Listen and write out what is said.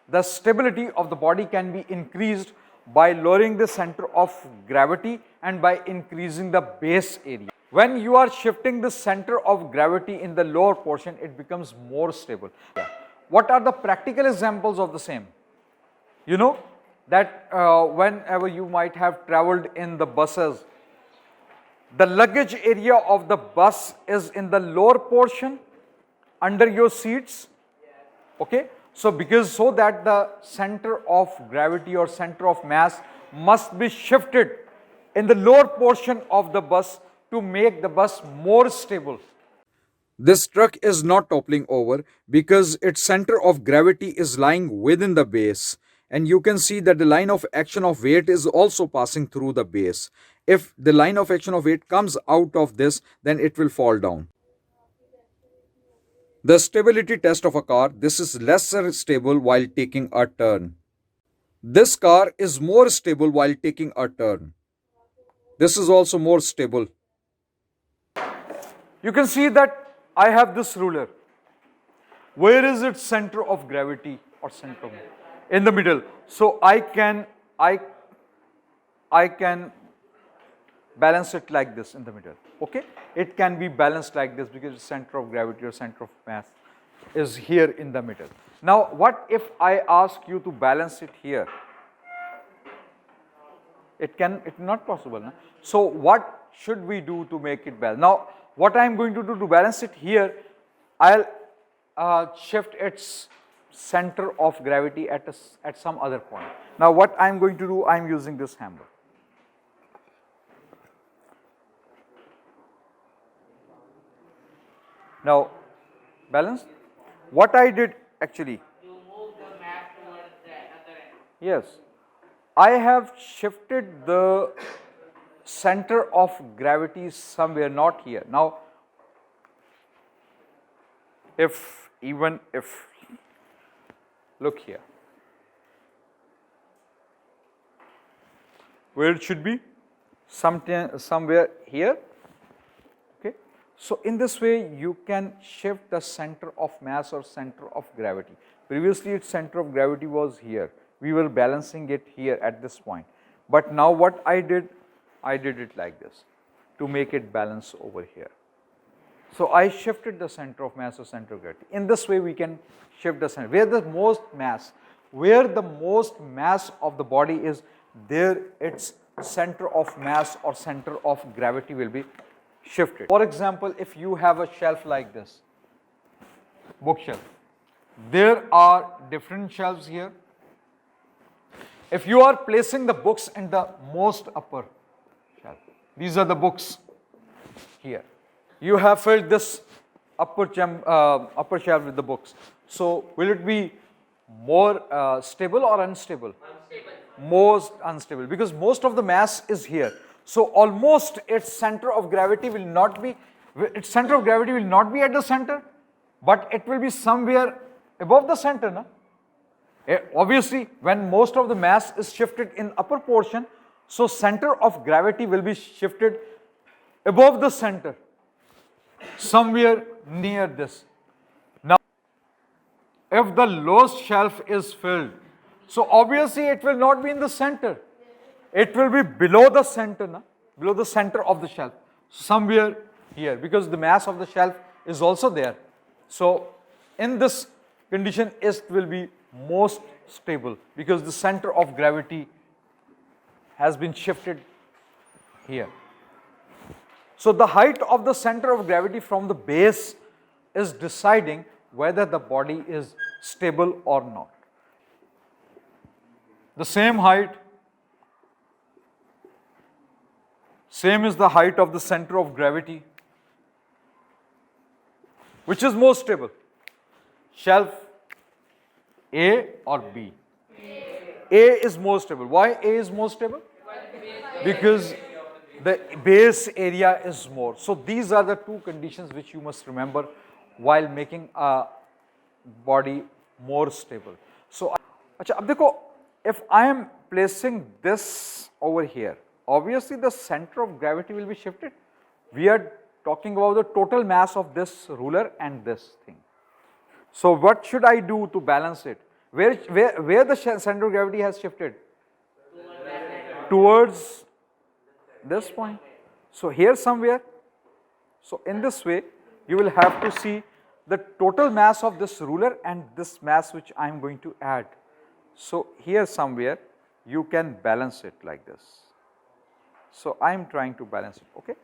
the stability of the body can be increased by lowering the center of gravity and by increasing the base area. When you are shifting the center of gravity in the lower portion, it becomes more stable. What are the practical examples of the same? You know that whenever you might have traveled in the buses, the luggage area of the bus is in the lower portion under your seats. Okay, so so that the center of gravity or center of mass must be shifted in the lower portion of the bus to make the bus more stable. This truck is not toppling over because its center of gravity is lying within the base, and you can see that the line of action of weight is also passing through the base. If the line of action of weight comes out of this, then it will fall down. The stability test of a car, this is lesser stable while taking a turn. This car is more stable while taking a turn. This is also more stable. You can see that I have this ruler. Where is its center of gravity or center? In the middle. So I can balance it like this in the middle. Okay, it can be balanced like this because the center of gravity or center of mass is here in the middle. Now what if I ask you to balance it here? It's not possible. No? So what should we do to make it balance? Now what I am going to do to balance it here, I'll shift its center of gravity at some other point. Now what I am going to do, I am using this hammer. Now balance. What I did actually, You move the map towards the other end. yes, I have shifted the center of gravity somewhere, not here. Now even if look here, where it should be, somewhere here. Okay, so in this way you can shift the center of mass or center of gravity. Previously its center of gravity was here, we were balancing it here at this point, but now what I did it like this to make it balance over here. So I shifted the center of mass or center of gravity. In this way we can shift the center. Where the most mass of the body is, there its center of mass or center of gravity will be shifted. For example, if you have a shelf like this, bookshelf, there are different shelves here. If you are placing the books in the most upper shelf, these are the books here. You have filled this upper shelf with the books. So will it be more stable or unstable? Unstable. Most unstable, because most of the mass is here. So almost its center of gravity will not be at the center, but it will be somewhere above the center. No? Obviously, when most of the mass is shifted in upper portion, so center of gravity will be shifted above the center, somewhere near this. Now, if the lowest shelf is filled, so obviously it will not be in the center. It will be below the center, no? Below the center of the shelf, somewhere here, because the mass of the shelf is also there. So in this condition, it will be most stable because the center of gravity has been shifted here. So the height of the center of gravity from the base is deciding whether the body is stable or not. The same height, same is the height of the center of gravity. Which is more stable? Shelf A or B? A is more stable. Why A is more stable? Because the base area is more. So these are the two conditions which you must remember while making a body more stable. So, ab dekho, if I am placing this over here, obviously the center of gravity will be shifted. We are talking about the total mass of this ruler and this thing. So what should I do to balance it? where the center of gravity has shifted? Towards this point. So here somewhere. So in this way, you will have to see the total mass of this ruler and this mass which I am going to add. So here somewhere you can balance it like this. So I am trying to balance it, okay.